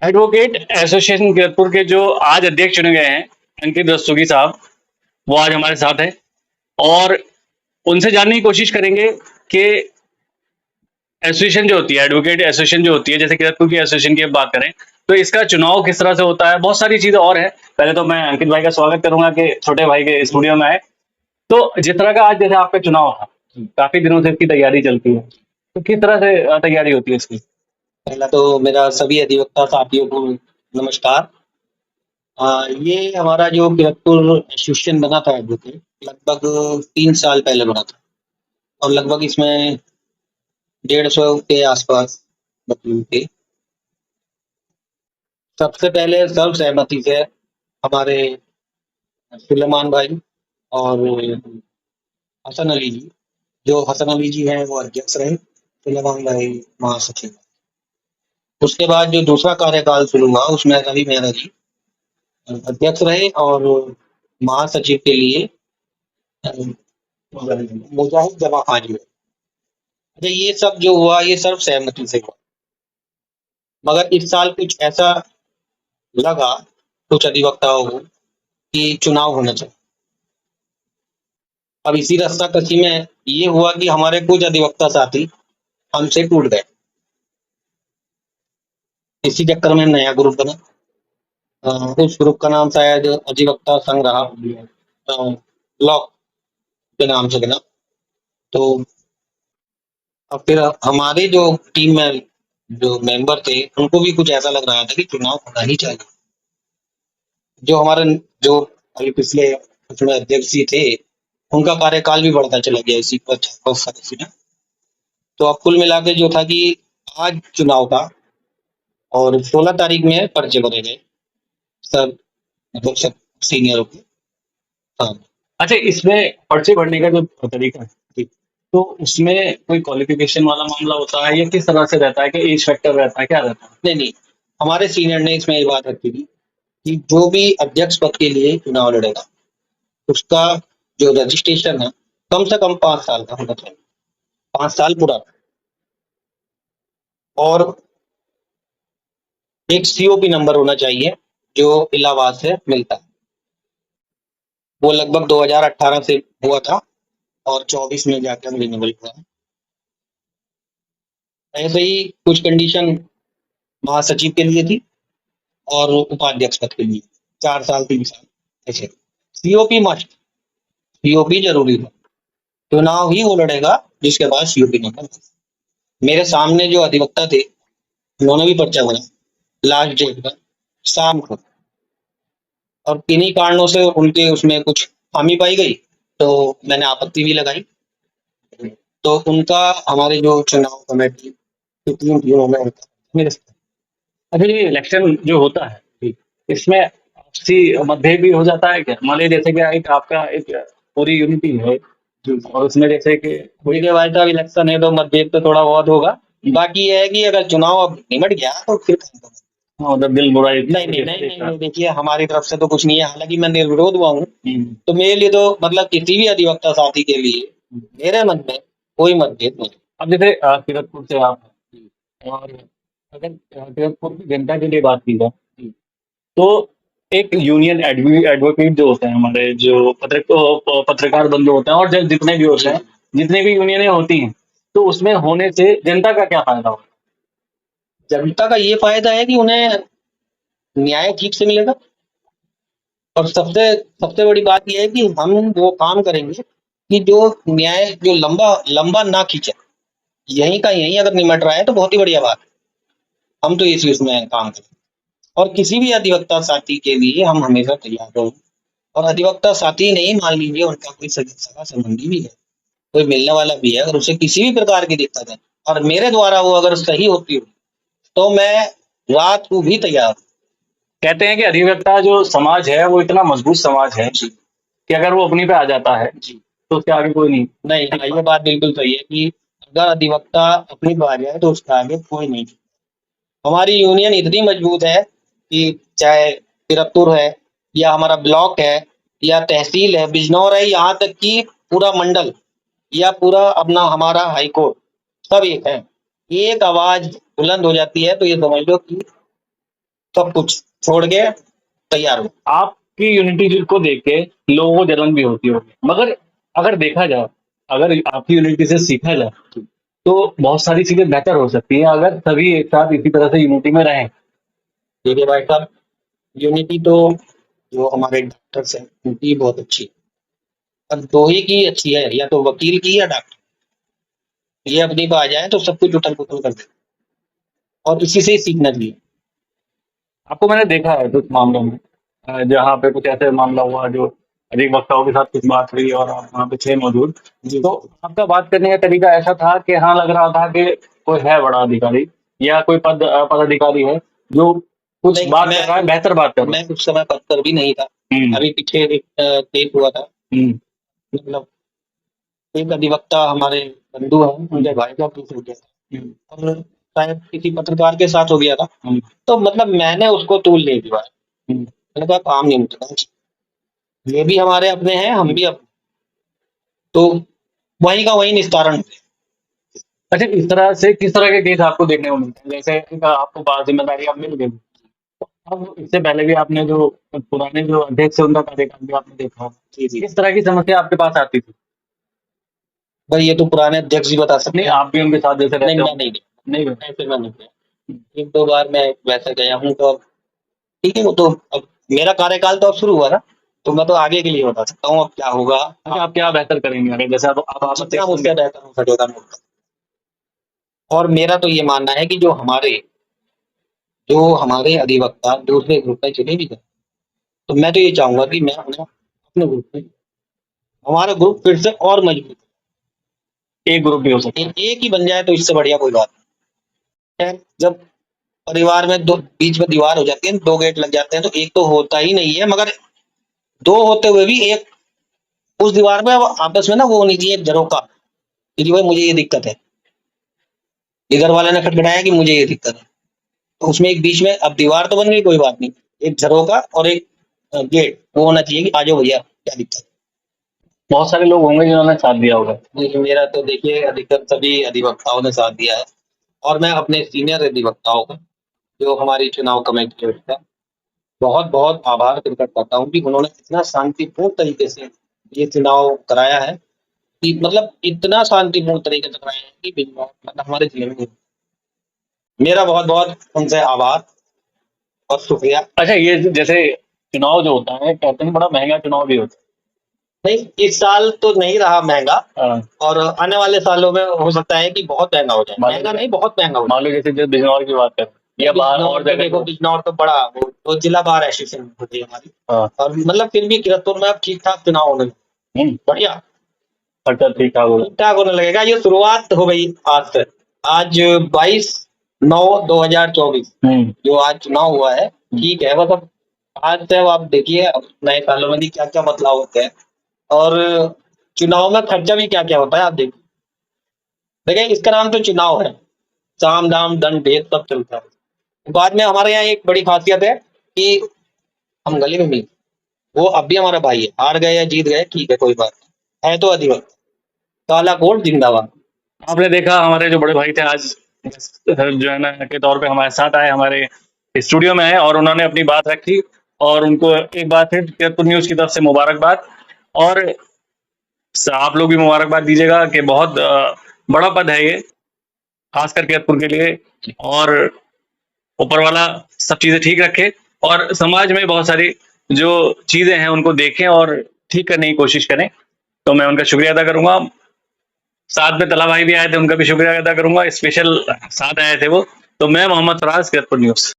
Advocate association Kiratpur के जो आज अध्यक्ष चुने गए हैं, अंकित रस्तोगी साहब, वो आज हमारे साथ हैं और उनसे जानने की कोशिश करेंगे कि एसोसिएशन जो होती है, एडवोकेट एसोसिएशन जो होती है, जैसे कीरतपुर की एसोसिएशन की अब बात करें, तो इसका चुनाव किस तरह से होता है, बहुत सारी चीजें और हैं। पहले तो मैं अंकित भाई का स्वागत करूंगा कि छोटे भाई के स्टूडियो में आए। तो जिस तरह का आज जैसे आपका चुनाव था, काफी दिनों से इसकी तैयारी चलती है, तो किस तरह से तैयारी होती है इसकी? पहला तो मेरा सभी अधिवक्ता साथियों को नमस्कार। ये हमारा जो कीरतपुर एसोसिएशन बना था एडवोकेट, लगभग 3 साल पहले बना था और लगभग इसमें 150 के आसपास वकील थे। सबसे पहले सर्वसहमति से हमारे सुलेमान भाई और हसन अली जी, जो हसन अली जी हैं वो अध्यक्ष रहे, सुलेमान भाई महासचिव। उसके बाद जो दूसरा कार्यकाल शुरू हुआ उसमें रवि मेहरा जी अध्यक्ष रहे और महासचिव के लिए मुजाहिद जमा खान जी। अच्छा, ये सब जो हुआ ये सर्व सहमति से हुआ, मगर इस साल कुछ ऐसा लगा कुछ अधिवक्ताओं को कि चुनाव होना चाहिए। अब इसी रास्ता कसी में ये हुआ कि हमारे कुछ अधिवक्ता साथी हमसे टूट गए। इसी चक्कर में नया ग्रुप बना। उस ग्रुप का नाम शायद अधिवक्ता संघ रहा, लॉ के नाम से बना। तो अब फिर हमारे जो टीम में जो मेंबर थे उनको भी कुछ ऐसा लग रहा था कि चुनाव होना ही चाहिए। जो हमारे जो अभी पिछले उसमें अध्यक्ष जी थे उनका कार्यकाल भी बढ़ता चला गया इसी सदस्य में। तो अब कुल मिला के जो था कि आज चुनाव था और 16 तारीख में पर्चे भरे गए सब, मतलब सब सीनियरों के। हाँ अच्छा, इसमें पर्चे भरने का जो तरीका है, ठीक, तो उसमें कोई क्वालिफिकेशन वाला मामला होता है या किस तरह से रहता है कि एज फैक्टर रहता है, क्या रहता है? नहीं नहीं, हमारे सीनियर ने इसमें ये बात रखी थी कि जो भी अध्यक्ष पद के लिए चुनाव लड़ेगा उसका जो रजिस्ट्रेशन है कम से कम 5 साल का होना चाहिए, 5 साल पूरा। और एक सीओपी नंबर होना चाहिए जो इलाहाबाद से मिलता है। वो लगभग 2018 से हुआ था और 24 में जाकर रिन्यूअल हुआ। ऐसे ही कुछ कंडीशन महासचिव के लिए थी और उपाध्यक्ष पद के लिए 4 साल 3 साल ऐसे। सीओपी मस्ट, सीओपी जरूरी था। चुनाव ही वो लड़ेगा जिसके पास सीओपी नंबर है। मेरे सामने जो अधिवक्ता थे उन्होंने भी पर्चा भरा लास्ट डेट पर शाम को, और किन्हीं कारणों से उनके उसमें कुछ खामी पाई गई तो मैंने आपत्ति भी लगाई। तो उनका हमारे जो चुनाव कमेटी की टीम थी उन्होंने मेरे अच्छा, ये इलेक्शन जो होता है, ठीक, इसमें आपसी मतभेद भी हो जाता है क्या? मान लीजिए जैसे कि एक आपका एक पूरी यूनिटी है और उसमें जैसे कि कोई देखिए भाई साहब, इलेक्शन है तो मतभेद तो थोड़ा बहुत होगा। बाकी ये है कि अगर चुनाव अब निमट गया तो फिर हाँ, मतलब दिल बुराई नहीं नहीं नहीं नहीं, नहीं देखिए हमारी तरफ से तो कुछ नहीं है, हालांकि मैं निर्विरोध हुआ हूँ। तो मेरे लिए तो मतलब किसी भी अधिवक्ता साथी के लिए मेरे मन में कोई मतभेद नहीं। अब जैसे कीरतपुर से आप हैं, और अगर कीरतपुर की जनता के लिए बात की जाए, तो एक यूनियन एडवोकेट जो होते हैं, हमारे जो पत्रकार बंधु होते हैं और जितने भी होते हैं, जितने भी यूनियनें होती हैं, तो उसमें होने से जनता का क्या फायदा होगा? जनता का ये फायदा है कि उन्हें न्याय ठीक से मिलेगा और सबसे सबसे बड़ी बात यह है कि हम वो काम करेंगे कि जो न्याय जो लंबा लंबा ना खींचे, यहीं का यहीं अगर निमट रहा है तो बहुत ही बढ़िया बात है। हम तो इस इसमें काम करें और किसी भी अधिवक्ता साथी के लिए हम हमेशा तैयार रहें। और अधिवक्ता साथी नहीं, मान लीजिए उनका कोई सगा संबंधी भी है, कोई मिलने वाला भी है, अगर उसे किसी भी प्रकार की दिक्कत है और मेरे द्वारा वो अगर सही होती हो तो मैं रात को भी तैयार हूँ। कहते हैं कि अधिवक्ता जो समाज है वो इतना मजबूत समाज है जी कि अगर वो अपनी पे आ जाता है जी, तो उसके आगे कोई नहीं। नहीं हाँ, ये बात बिल्कुल सही है कि अगर अधिवक्ता अपनी पे आ जाए तो उसके आगे कोई नहीं। हमारी यूनियन इतनी मजबूत है कि चाहे कीरतपुर है या हमारा ब्लॉक है या तहसील है, बिजनौर है, यहाँ तक कि पूरा मंडल या पूरा अपना हमारा हाई कोर्ट, सब एक है। एक आवाज बुलंद हो जाती है तो ये समझ लो कि सब कुछ छोड़ के तैयार हो। आपकी यूनिटी को देख के लोगों को जलन भी होती होगी, मगर अगर देखा जाए, अगर आपकी यूनिटी से सीखा जाए, तो बहुत सारी चीजें बेहतर हो सकती हैं अगर सभी एक साथ इसी तरह से यूनिटी में रहें। देखिए भाई साहब, यूनिटी तो जो हमारे डॉक्टर्स हैं उनकी बहुत अच्छी है। अब दो ही की अच्छी है, या तो वकील की या डॉक्टर। ये अपनी पे आ जाए तो सब कुछ उथल पुथल कर दे, और इसी से ही सीखना चाहिए। आपको मैंने देखा है कुछ मामलों में, जहाँ पे कुछ ऐसे मामला हुआ जो अधिक वक्ताओं के साथ कुछ बात हुई और आप वहाँ पे थे मौजूद, जी तो आपका बात करने का तरीका ऐसा था कि हाँ, लग रहा था कि कोई है बड़ा अधिकारी या कोई पदाधिकारी है जो कुछ नहीं, बात कर रहा है, बेहतर बात कर रहा मैं उस समय पद पर भी नहीं था। है। अभी पीछे एक केस हुआ था, हम्म, मतलब एक अधिवक्ता हमारे बंधु हैं, उनके भाई का केस हो गया था, हम्म, और शायद किसी पत्रकार के साथ हो गया था। हम्म, तो मतलब मैंने उसको तूल नहीं दिया। हम्म। मैंने कहा काम नहीं निकला, ये भी हमारे अपने हैं, हम भी अपने। तो वहीं का वहीं निस्तारण। अच्छा, इस तरह से किस तरह के केस आपको देखने को मिलते हैं? जैसे एक आपको जिम्मेदारी अब मिल गई, तो अब इससे पहले भी आपने जो पुराने जो अध्यक्ष है उनका कार्यकाल भी आपने देखा होगा, जी जी किस तरह की समस्या आपके पास आती थी? भाई, ये तो पुराने अध्यक्ष जी बता सकते नहीं, हैं। आप भी उनके साथ जैसे नहीं, रहते हो। मैं नहीं गया। नहीं। ऐसे मैं नहीं गया। एक दो बार मैं वैसे गया हूँ, तो अब ठीक है, वो तो अब मेरा कार्यकाल तो अब शुरू हुआ ना, तो मैं तो आगे के लिए बता सकता हूँ अब क्या होगा। अच्छा, आप क्या बेहतर करेंगे आगे, जैसे आप जितना अध्यक्ष मुझसे होंगे? बेहतर हो सकेगा मैं उतना। और मेरा तो ये मानना है कि जो हमारे अधिवक्ता दूसरे ग्रुप में चले भी गए, तो मैं तो ये चाहूंगा कि मैं उन्हें अपने ग्रुप में, हमारा ग्रुप फिर से और मजबूत एक ग्रुप भी हो सकता है। एक ही बन जाए, तो इससे बढ़िया कोई बात नहीं है। जब परिवार में दो बीच में दीवार हो जाती है, दो गेट लग जाते हैं, तो एक तो होता ही नहीं है, मगर दो होते हुए भी एक उस दीवार में अब आपस में ना वो होनी चाहिए, एक झरोका कि भाई मुझे ये दिक्कत है, इधर वाले ने खटखटाया कि मुझे ये दिक्कत है, तो उसमें एक बीच में अब दीवार तो बन गई, कोई बात नहीं, एक झरोका और एक गेट वो होना चाहिए कि आ जाओ भैया, क्या दिक्कत है। बहुत सारे लोग होंगे जिन्होंने साथ दिया होगा। लेकिन मेरा तो देखिए अधिकतर सभी अधिवक्ताओं ने साथ दिया है, और मैं अपने सीनियर अधिवक्ताओं का, जो हमारी चुनाव कमेटी है, बहुत बहुत आभार प्रकट करता हूँ कि उन्होंने इतना शांतिपूर्ण तरीके से ये चुनाव कराया है, कि मतलब इतना शांतिपूर्ण तरीके से कराया है कि मतलब हमारे जिले में मेरा बहुत बहुत उनसे आभार और शुक्रिया। अच्छा, ये जैसे चुनाव जो होता है, कहते हैं बड़ा महंगा चुनाव भी होता नहीं, इस साल तो नहीं रहा महंगा, है। हाँ, और आने वाले सालों में हो सकता है कि बहुत महंगा हो जाए। महंगा नहीं, बहुत महंगा हो मान लो जैसे जो बिजनौर की बात करें जाए। या बाहर बिजनौर और तो जगह देखो, बिजनौर तो बड़ा वो जिला बार एसोसिएशन होती है हमारी, हाँ, और मतलब फिर भी किरतपुर में अब ठीक ठाक चुनाव होने लगे। बढ़िया खर्चा ठीक ठाक होगा। ठीक ठाक होने लगेगा। ये शुरुआत हो गई आज से। आज 22/9/2024 जो आज चुनाव हुआ है, ठीक है, मतलब आज से अब आप देखिए, अब नए सालों में भी क्या क्या बदलाव होते हैं, और चुनाव में खर्चा भी क्या क्या होता है, आप देखिए। देखिए, इसका नाम तो चुनाव है, साम दाम दंड भेद सब चलता है। बाद में हमारे यहाँ एक बड़ी खासियत है कि हम गले में मिल, वो अब भी हमारा भाई है, हार गए या जीत गए ठीक है, कोई बात नहीं, है तो अधिवक्ता, काला कोट जिंदाबाद। आपने देखा हमारे जो बड़े भाई थे आज जो है ना के तौर पे हमारे साथ आए, हमारे स्टूडियो में आए और उन्होंने अपनी बात रखी, और उनको एक बार फिर केतपुर न्यूज की तरफ से मुबारकबाद। और आप लोग भी मुबारकबाद दीजिएगा कि बहुत बड़ा पद है ये, खासकर केतपुर के लिए। और ऊपर वाला सब चीजें ठीक रखे, और समाज में बहुत सारी जो चीजें हैं उनको देखें और ठीक करने की कोशिश करें। तो मैं उनका शुक्रिया अदा करूंगा। साथ में तला भाई भी आए थे, उनका भी शुक्रिया अदा करूंगा, स्पेशल साथ आए थे वो। तो मैं मोहम्मद फराज, केतपुर न्यूज।